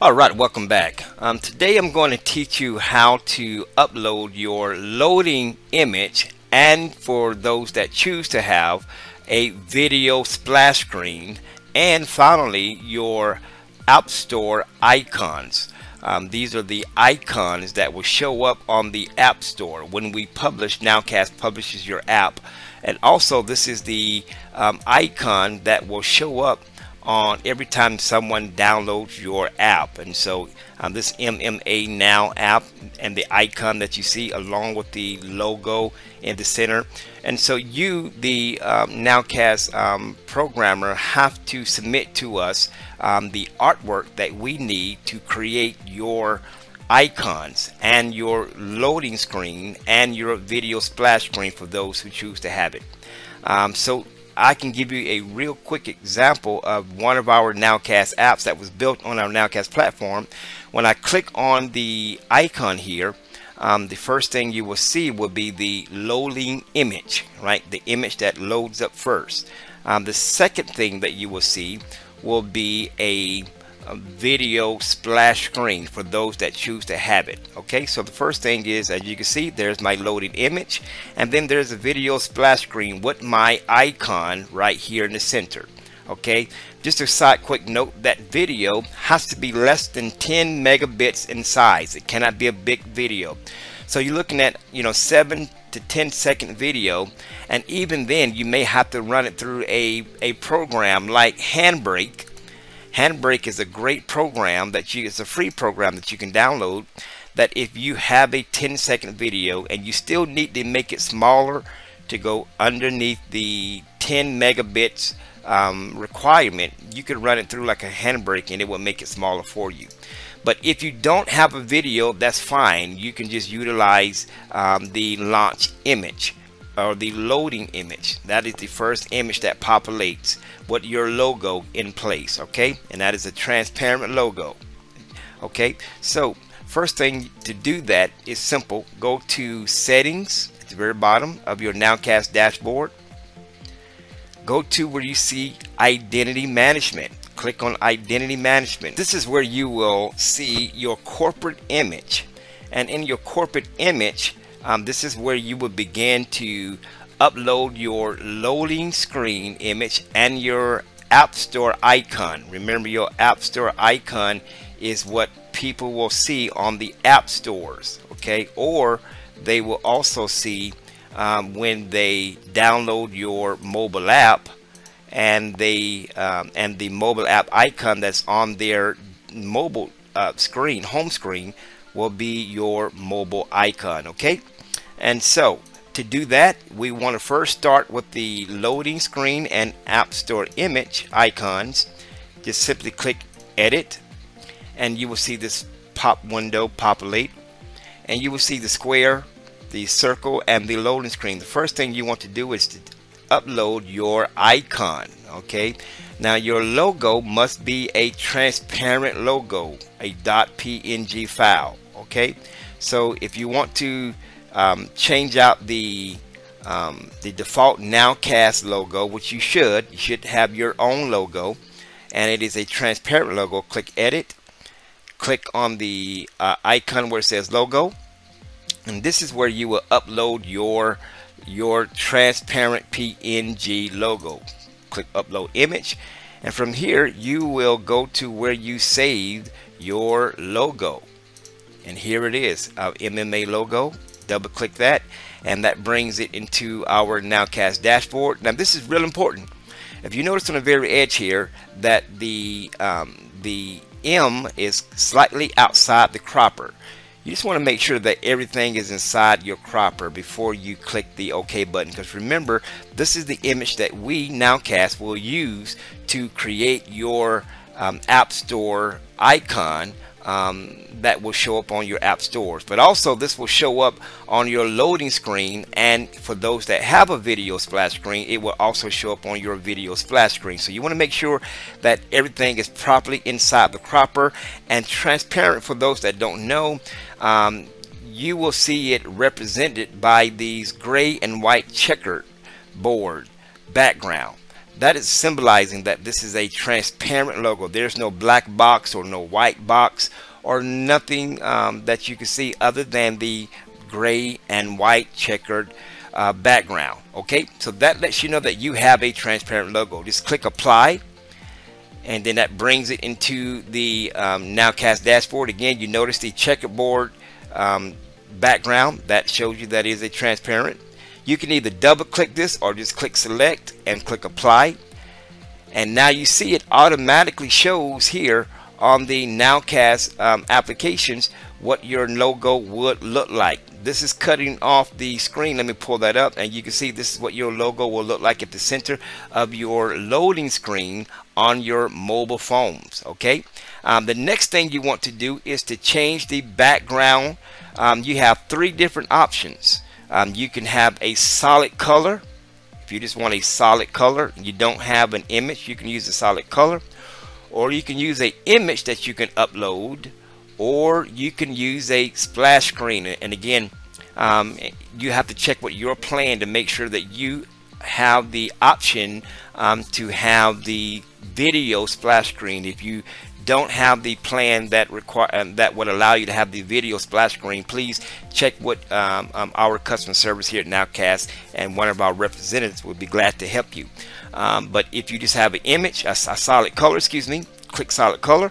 Alright, welcome back. Today I'm going to teach you how to upload your loading image, and for those that choose to have a video splash screen, and finally your App Store icons. These are the icons that will show up on the App Store when we publish. NOWCAST publishes your app, and also this is the icon that will show up on every time someone downloads your app. And so this MMA Now app and the icon that you see along with the logo in the center. And so you, the NOWCAST programmer, have to submit to us the artwork that we need to create your icons and your loading screen and your video splash screen for those who choose to have it. So I can give you a real quick example of one of our NOWCAST apps that was built on our NOWCAST platform. When I click on the icon here, the first thing you will see will be the loading image, right? The image that loads up first. The second thing that you will see will be a video splash screen for those that choose to have it. Okay, so the first thing is, as you can see, there's my loaded image, and then there's a video splash screen with my icon right here in the center. Okay, just a side quick note, that video has to be less than 10 megabits in size. It cannot be a big video. So you're looking at 7 to 10 second video, and even then you may have to run it through a program like Handbrake. Handbrake is a great program it's a free program that you can download, that if you have a 10-second video and you still need to make it smaller to go underneath the 10 megabits requirement, you could run it through like a Handbrake and it will make it smaller for you. But if you don't have a video, that's fine. You can just utilize the launch image or the loading image. That is the first image that populates with your logo in place. Okay, and that is a transparent logo. Okay, so first thing to do that is simple. Go to settings at the very bottom of your NOWCAST dashboard. Go to where you see identity management. Click on identity management. This is where you will see your corporate image, and in your corporate image, this is where you will begin to upload your loading screen image and your App Store icon. Remember, your App Store icon is what people will see on the app stores, okay? Or they will also see when they download your mobile app, and the mobile app icon that's on their mobile screen, home screen, will be your mobile icon. Okay, and so to do that, we want to first start with the loading screen and App Store image icons. Just simply click edit, and you will see this pop window populate, and you will see the square, the circle, and the loading screen. The first thing you want to do is to upload your icon. Okay, now your logo must be a transparent logo, a .png file. Okay, so if you want to change out the default NOWCAST logo, which you should have your own logo, and it is a transparent logo, click edit, click on the icon where it says logo, and this is where you will upload your transparent PNG logo. Click upload image, and from here you will go to where you saved your logo, and here it is, our MMA logo. Double click that, and that brings it into our NOWCAST dashboard. Now this is real important. If you notice on the very edge here that the M is slightly outside the cropper, you just want to make sure that everything is inside your cropper before you click the OK button, because remember, this is the image that we, NOWCAST, will use to create your App Store icon that will show up on your app stores. But also this will show up on your loading screen, and for those that have a video splash screen, it will also show up on your video splash screen. So you want to make sure that everything is properly inside the cropper and transparent. For those that don't know, you will see it represented by these gray and white checkered board background. that is symbolizing that this is a transparent logo. There's no black box or no white box or nothing that you can see other than the gray and white checkered background. Okay, so that lets you know that you have a transparent logo. Just click apply, and then that brings it into the NOWCAST dashboard. Again, you notice the checkerboard background that shows you that is a transparent. You can either double click this or just click select and click apply, and now you see it automatically shows here on the NOWCAST applications what your logo would look like. This is cutting off the screen. Let me pull that up, and you can see this is what your logo will look like at the center of your loading screen on your mobile phones. Okay, the next thing you want to do is to change the background. You have three different options. You can have a solid color. If you just want a solid color and you don't have an image, you can use a solid color, or you can use an image that you can upload, or you can use a splash screen. And again, you have to check with your plan to make sure that you have the option to have the video splash screen. If you don't have the plan that would allow you to have the video splash screen, please check with our customer service here at NOWCAST, and one of our representatives would be glad to help you. But if you just have an image, a solid color, excuse me, click solid color,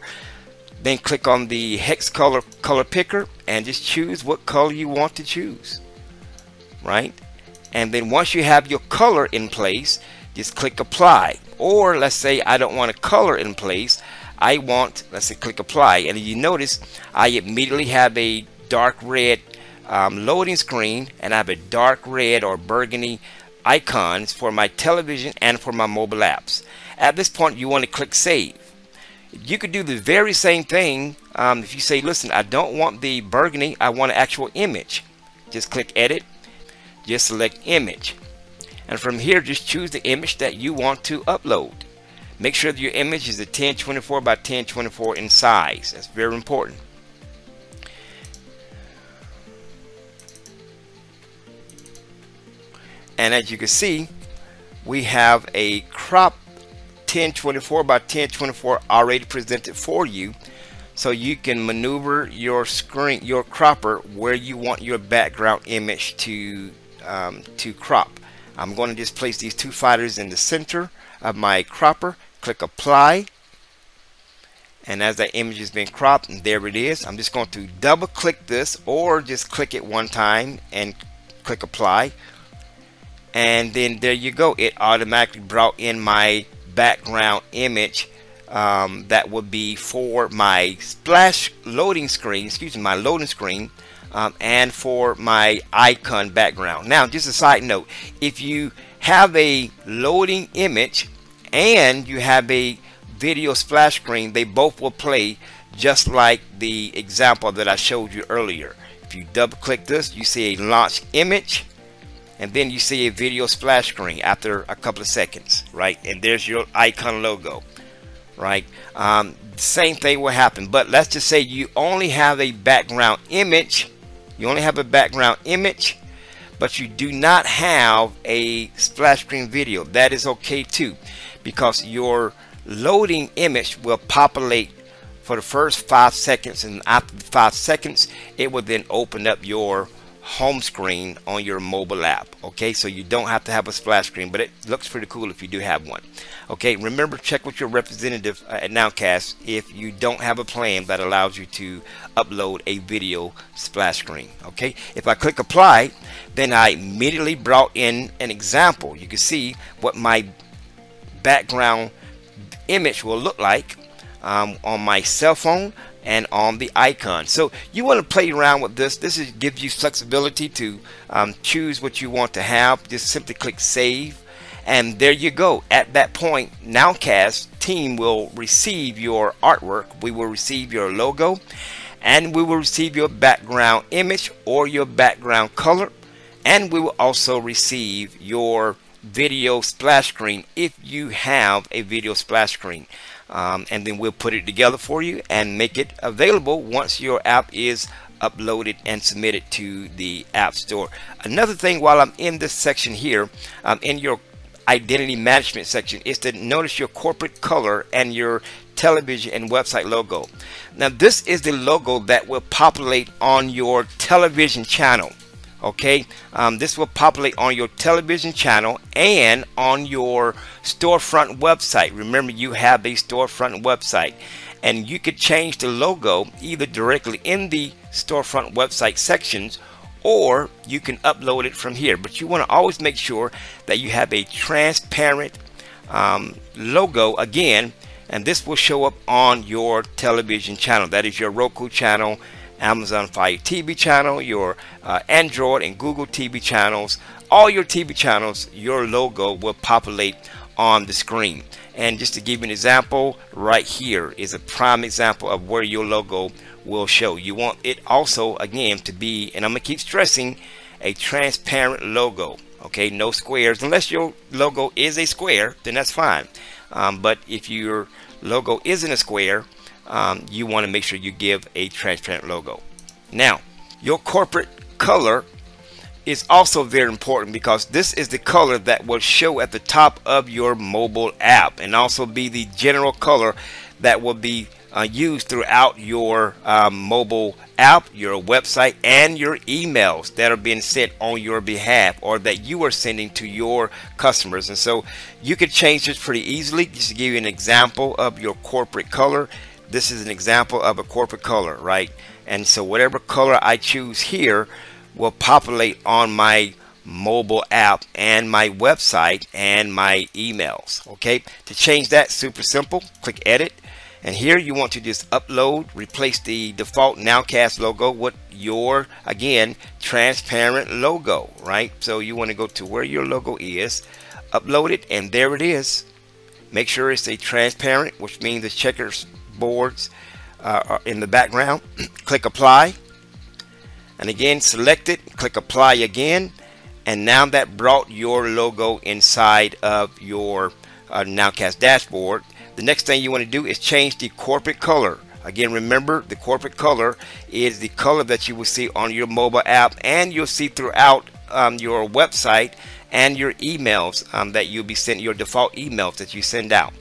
then click on the hex color picker and just choose what color you want to choose, right? And then once you have your color in place, just click apply. Or let's say I don't want a color in place, I want, let's say, click apply, and you notice I immediately have a dark red loading screen, and I have a dark red or burgundy icons for my television and for my mobile apps. At this point, you want to click save. You could do the very same thing if you say, listen, I don't want the burgundy, I want an actual image. Just click edit, just select image, and from here just choose the image that you want to upload. Make sure that your image is a 1024 by 1024 in size. That's very important. And as you can see, we have a crop 1024 by 1024 already presented for you, so you can maneuver your screen, your cropper, where you want your background image to crop. I'm going to just place these two fighters in the center of my cropper. Click apply, and as that image has been cropped, and there it is, I'm just going to double click this, or just click it one time and click apply, and then there you go. It automatically brought in my background image that would be for my splash loading screen, excuse me, my loading screen, and for my icon background. Now, just a side note, if you have a loading image and you have a video splash screen, they both will play just like the example that I showed you earlier. If you double click this, you see a launch image, and then you see a video splash screen after a couple of seconds, right? And there's your icon logo, right? Same thing will happen, but let's just say you only have a background image. You only have a background image, but you do not have a splash screen video. That is okay too, because your loading image will populate for the first 5 seconds, and after 5 seconds it will then open up your home screen on your mobile app. Okay, so you don't have to have a splash screen, but it looks pretty cool if you do have one. Okay, remember, check with your representative at NOWCAST if you don't have a plan that allows you to upload a video splash screen. Okay, if I click apply, then I immediately brought in an example. You can see what my background image will look like on my cell phone and on the icon. So you want to play around with this. This gives you flexibility to choose what you want to have. Just simply click save, and there you go. At that point, NOWCAST team will receive your artwork. We will receive your logo, and we will receive your background image or your background color, and we will also receive your video splash screen if you have a video splash screen. And then we'll put it together for you and make it available once your app is uploaded and submitted to the App Store. Another thing, while I'm in this section here, in your identity management section is to notice your corporate color and your television and website logo. Now this is the logo that will populate on your television channel. Okay, this will populate on your television channel and on your storefront website. Remember, you have a storefront website, and you could change the logo either directly in the storefront website sections, or you can upload it from here. But you want to always make sure that you have a transparent logo again, and this will show up on your television channel. That is your Roku channel, Amazon Fire TV channel, your Android and Google TV channels. All your TV channels, your logo will populate on the screen. And just to give you an example, right here is a prime example of where your logo will show. You want it also, again, to be, and I'm going to keep stressing, a transparent logo. Okay, no squares. Unless your logo is a square, then that's fine. But if your logo isn't a square, you want to make sure you give a transparent logo. Now, your corporate color is also very important, because this is the color that will show at the top of your mobile app, and also be the general color that will be used throughout your mobile app, your website, and your emails that are being sent on your behalf, or that you are sending to your customers. And so you can change this pretty easily. Just to give you an example of your corporate color, this is an example of a corporate color, right? And so whatever color I choose here will populate on my mobile app and my website and my emails. Okay, to change that, super simple. Click edit, and here you want to just upload, replace the default NOWCAST logo with your, again, transparent logo, right? So you want to go to where your logo is, upload it, and there it is. Make sure it's a transparent, which means the checkers boards are in the background. Click apply, and again select it, click apply again, and now that brought your logo inside of your NOWCAST dashboard. The next thing you want to do is change the corporate color. Again, remember, the corporate color is the color that you will see on your mobile app, and you'll see throughout your website and your emails that you'll be sending, your default emails that you send out.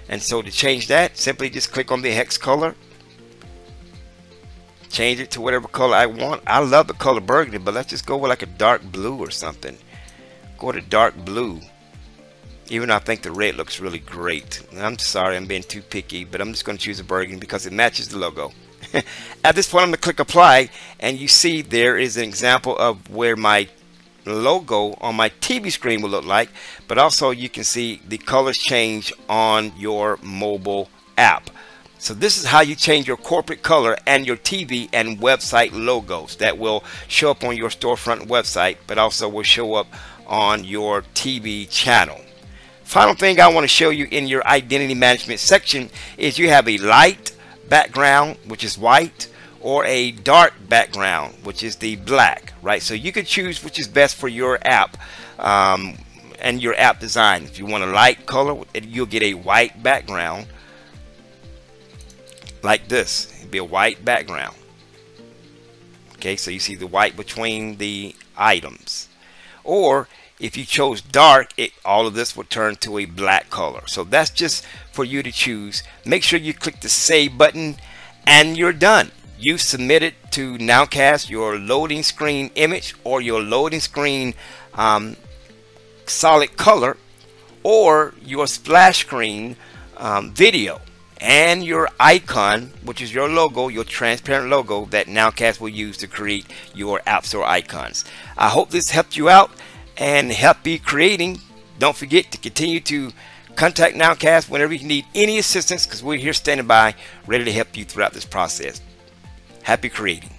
And so to change that, simply just click on the hex color, change it to whatever color I want. I love the color burgundy, but let's just go with like a dark blue or something. Go to dark blue, even though I think the red looks really great. I'm sorry, I'm being too picky, but I'm just going to choose a burgundy because it matches the logo. At this point, I'm going to click apply, and you see there is an example of where my logo on my TV screen will look like, but also you can see the colors change on your mobile app. So this is how you change your corporate color and your TV and website logos that will show up on your storefront website, but also will show up on your TV channel. Final thing I want to show you in your identity management section is you have a light background, which is white, or a dark background, which is the black, right? So you can choose which is best for your app and your app design. If you want a light color, you'll get a white background like this. It'll be a white background. Okay, so you see the white between the items. Or if you chose dark, all of this would turn to a black color. So that's just for you to choose. Make sure you click the save button, and you're done. You submitted to NOWCAST your loading screen image, or your loading screen solid color, or your splash screen video, and your icon, which is your logo, your transparent logo that NOWCAST will use to create your App Store icons. I hope this helped you out and help you creating. Don't forget to continue to contact NOWCAST whenever you need any assistance, because we're here standing by ready to help you throughout this process. Happy creating.